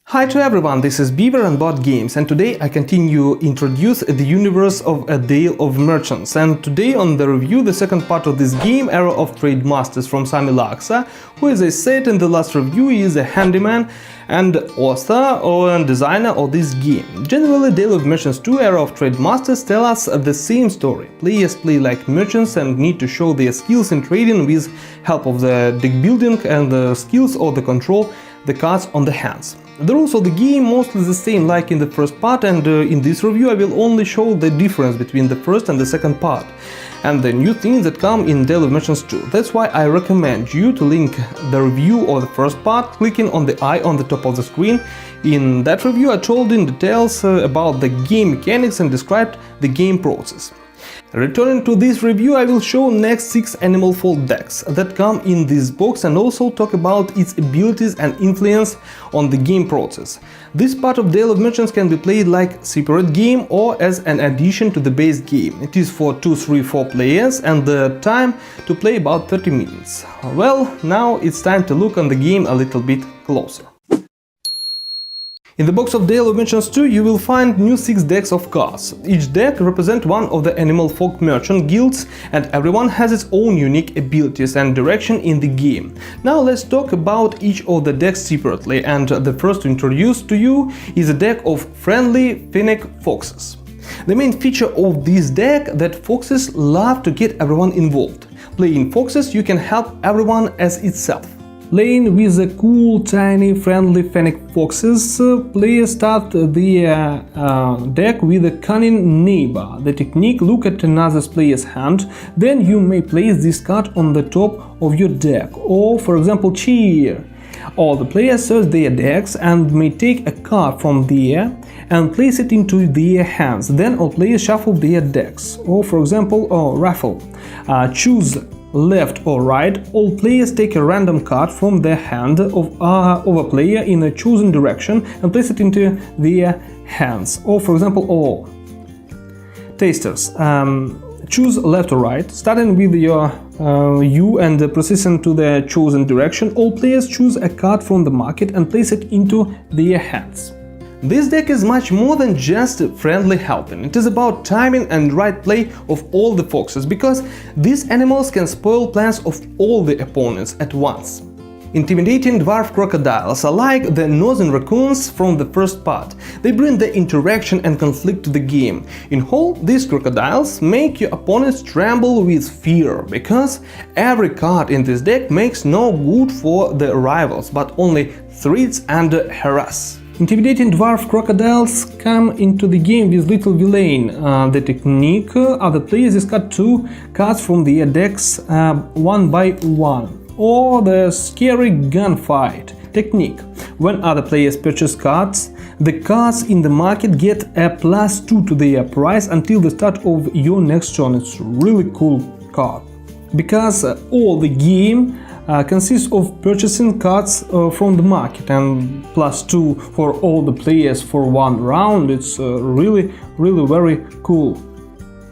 Hi to everyone, this is Beaver and Board Games, and today I continue introduce the universe of A Tale of Merchants. And today on the review the second part of this game, Era of Trade Masters from Sami Laksa, who, as I said in the last review, is a handyman and author or designer of this game. Generally, Tale of Merchants 2 Era of Trade Masters tell us the same story. Players play like merchants and need to show their skills in trading with help of the deck building and the skills or the control the cards on the hands. The rules of the game mostly the same like in the first part, and in this review I will only show the difference between the first and the second part and the new things that come in Tale of Merchants 2. That's why I recommend you to link the review of the first part clicking on the eye on the top of the screen. In that review I told in details about the game mechanics and described the game process. Returning to this review, I will show next 6 Animal Fold decks that come in this box and also talk about its abilities and influence on the game process. This part of Tale of Merchants can be played like separate game or as an addition to the base game. It is for 2, 3, 4 players and the time to play about 30 minutes. Well, now it's time to look on the game a little bit closer. In the box of Tale of Merchants 2 you will find new 6 decks of cards. Each deck represents one of the Animal Folk merchant guilds, and everyone has its own unique abilities and direction in the game. Now let's talk about each of the decks separately, and the first to introduce to you is a deck of friendly Finnick foxes. The main feature of this deck that foxes love to get everyone involved. Playing foxes you can help everyone as itself. Playing with the cool, tiny, friendly Fennec foxes, players start the deck with a cunning neighbor. The technique: look at another player's hand, then you may place this card on the top of your deck, or for example cheer. All the players search their decks and may take a card from there and place it into their hands. Then all players shuffle their decks, or for example raffle. Choose left or right. All players take a random card from the hand of a player in a chosen direction and place it into their hands, or for example all. Tasters. Choose left or right, starting with your you and proceeding to the chosen direction. All players choose a card from the market and place it into their hands. This deck is much more than just friendly helping. It is about timing and right play of all the foxes, because these animals can spoil plans of all the opponents at once. Intimidating dwarf crocodiles are like the northern raccoons from the first part. They bring the interaction and conflict to the game. In whole, these crocodiles make your opponents tremble with fear, because every card in this deck makes no good for the rivals, but only threats and harass. Intimidating dwarf crocodiles come into the game with little villain. The technique: other players discard 2 cards from their decks one by one. Or the scary gunfight technique: when other players purchase cards, the cards in the market get a +2 to their price until the start of your next turn. It's a really cool card, because all the game consists of purchasing cards from the market, and +2 for all the players for one round. It's really very cool.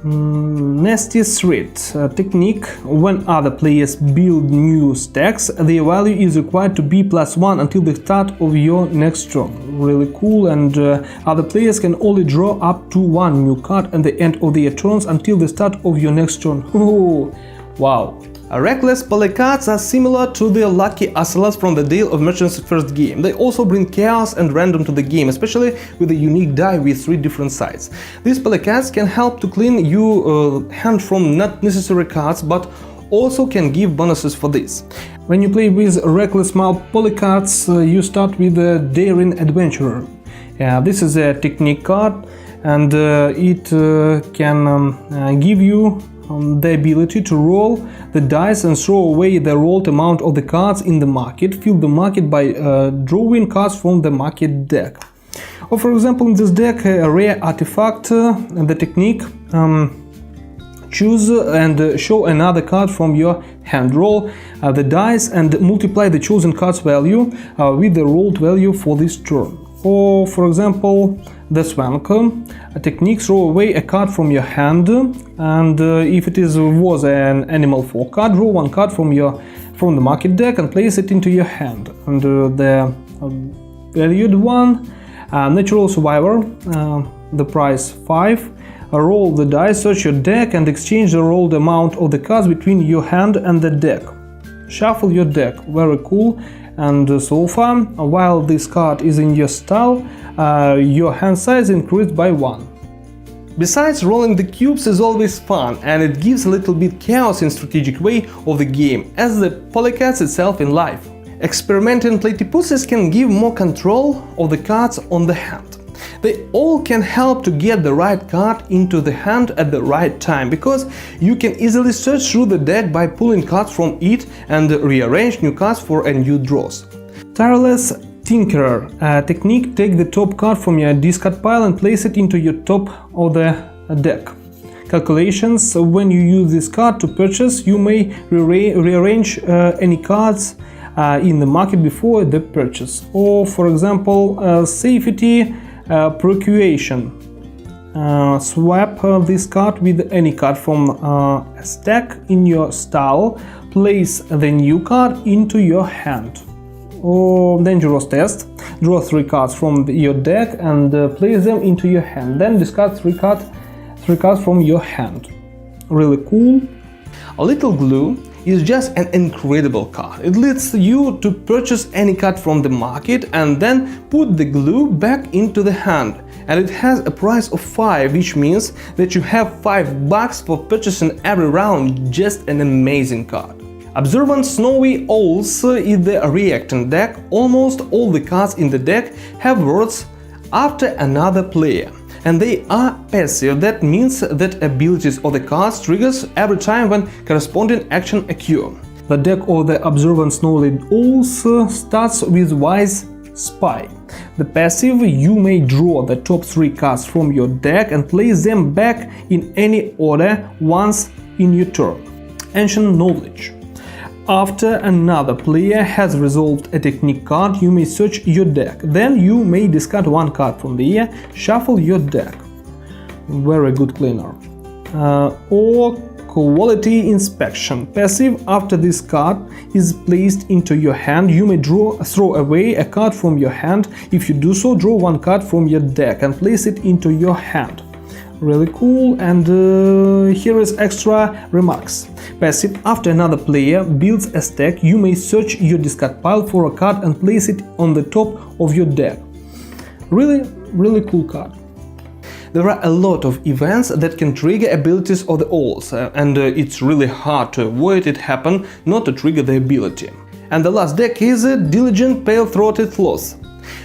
Nasty threat technique: when other players build new stacks, their value is required to be +1 until the start of your next turn. Really cool, and other players can only draw up to 1 new card at the end of their turns until the start of your next turn. Oh, wow! Reckless polycards are similar to the lucky ocelots from the Tale of Merchants first game. They also bring chaos and random to the game, especially with a unique die with 3 different sides. These polycards can help to clean your hand from not necessary cards, but also can give bonuses for this. When you play with reckless polycards, you start with the Daring Adventurer. This is a technique card, and it can give you the ability to roll the dice and throw away the rolled amount of the cards in the market. Fill the market by drawing cards from the market deck. Or for example, in this deck, a rare artifact, the technique: choose and show another card from your hand. Roll the dice and multiply the chosen card's value with the rolled value for this turn. Or for example, the Swank, a technique: throw away a card from your hand, and if it was an Animal Folk card, draw 1 card from the market deck and place it into your hand. And the valued one. Natural Survivor, the price 5. Roll the dice, search your deck and exchange the rolled amount of the cards between your hand and the deck. Shuffle your deck, very cool. And so far, while this card is in your style, your hand size increased by 1. Besides, rolling the cubes is always fun, and it gives a little bit chaos in strategic way of the game, as the polycats itself in life. Experimenting platypuses can give more control of the cards on the hand. They all can help to get the right card into the hand at the right time, because you can easily search through the deck by pulling cards from it and rearrange new cards for a new draws. Tireless Tinkerer technique: take the top card from your discard pile and place it into your top of the deck. Calculations: when you use this card to purchase, you may rearrange any cards in the market before the purchase. Or, for example, safety procuration. Swap this card with any card from a stack in your style. Place the new card into your hand. Or dangerous test: draw 3 cards from your deck and place them into your hand. Then discard 3 cards from your hand. Really cool. A Little Glue is just an incredible card. It lets you to purchase any card from the market and then put the glue back into the hand. And it has a price of 5, which means that you have $5 for purchasing every round. Just an amazing card. Observant Snowy Owls is the reactant deck. Almost all the cards in the deck have words after another player, and they are passive. That means that abilities of the cards triggers every time when corresponding action occur. The deck of the Observant Snowy Owls starts with Wise Spy. The passive: you may draw the top 3 cards from your deck and place them back in any order once in your turn. Ancient Knowledge: after another player has resolved a technique card, you may search your deck. Then you may discard 1 card from the air, shuffle your deck. Very good cleaner. Or Quality Inspection. Passive: after this card is placed into your hand, you may throw away a card from your hand. If you do so, draw 1 card from your deck and place it into your hand. Really cool. And here is extra remarks. Passive: after another player builds a stack, you may search your discard pile for a card and place it on the top of your deck. Really cool card. There are a lot of events that can trigger abilities of the owls, and it's really hard to avoid it happen not to trigger the ability. And the last deck is Diligent Pale-Throated Sloth.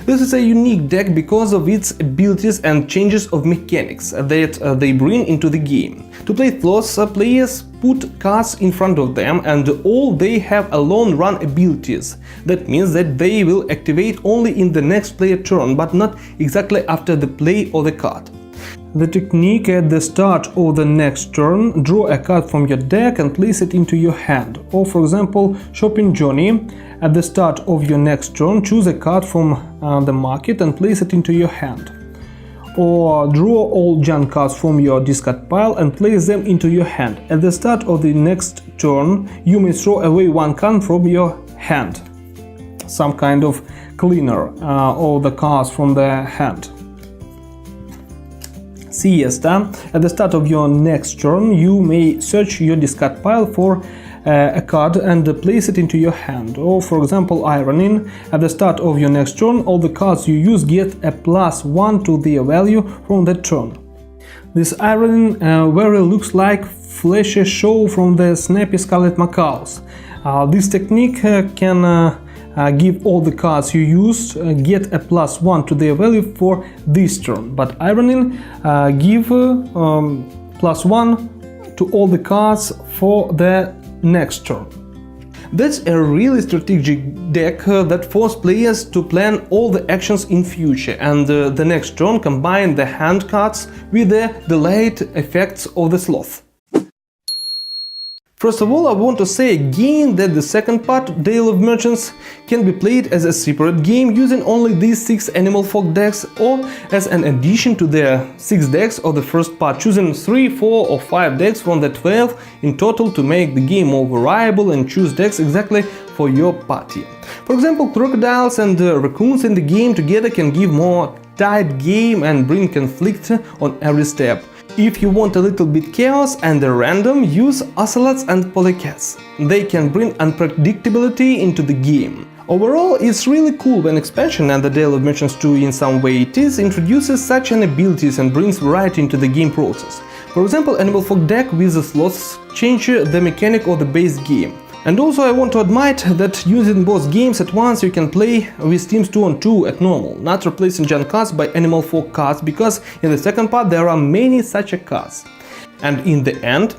This is a unique deck because of its abilities and changes of mechanics that they bring into the game. To play Sloth, players put cards in front of them and all they have alone run abilities. That means that they will activate only in the next player turn, but not exactly after the play of the card. The technique: at the start of the next turn, draw a card from your deck and place it into your hand. Or, for example, Shopping Journey: at the start of your next turn, choose a card from the market and place it into your hand. Or draw all junk cards from your discard pile and place them into your hand. At the start of the next turn, you may throw away 1 card from your hand. Some kind of cleaner of the cards from the hand. Siesta: at the start of your next turn, you may search your discard pile for a card and place it into your hand. Or, for example, Ironing: at the start of your next turn, all the cards you use get a +1 to their value from that turn. This ironing very looks like Flashy Show from the Snappy Scarlet Macaws. This technique can give all the cards you used get a +1 to their value for this turn, but Ironing give +1 to all the cards for the next turn. That's a really strategic deck that forces players to plan all the actions in future, and the next turn combine the hand cards with the delayed effects of the sloth. First of all, I want to say again that the second part, Tale of Mechants, can be played as a separate game using only these 6 Animal Folk decks, or as an addition to the 6 decks of the first part, choosing 3, 4 or 5 decks from the 12 in total to make the game more variable and choose decks exactly for your party. For example, crocodiles and raccoons in the game together can give more tight game and bring conflict on every step. If you want a little bit chaos and random, use ocelots and polecats. They can bring unpredictability into the game. Overall, it's really cool when expansion and the Tale of Mechants 2 in some way it is introduces such an abilities and brings variety into the game process. For example, Animal Folk deck with the slots change the mechanic of the base game. And also I want to admit that using both games at once you can play with teams 2 on 2 at normal, not replacing junk cards by Animal Folk cards, because in the second part there are many such cards. And in the end,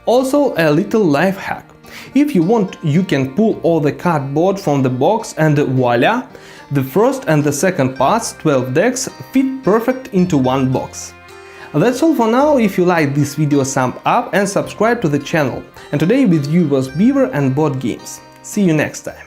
also a little life hack. If you want, you can pull all the cardboard from the box and voila, the first and the second parts, 12 decks, fit perfect into one box. That's all for now. If you like this video, thumb up and subscribe to the channel. And today with you was Beaver and Board Games. See you next time.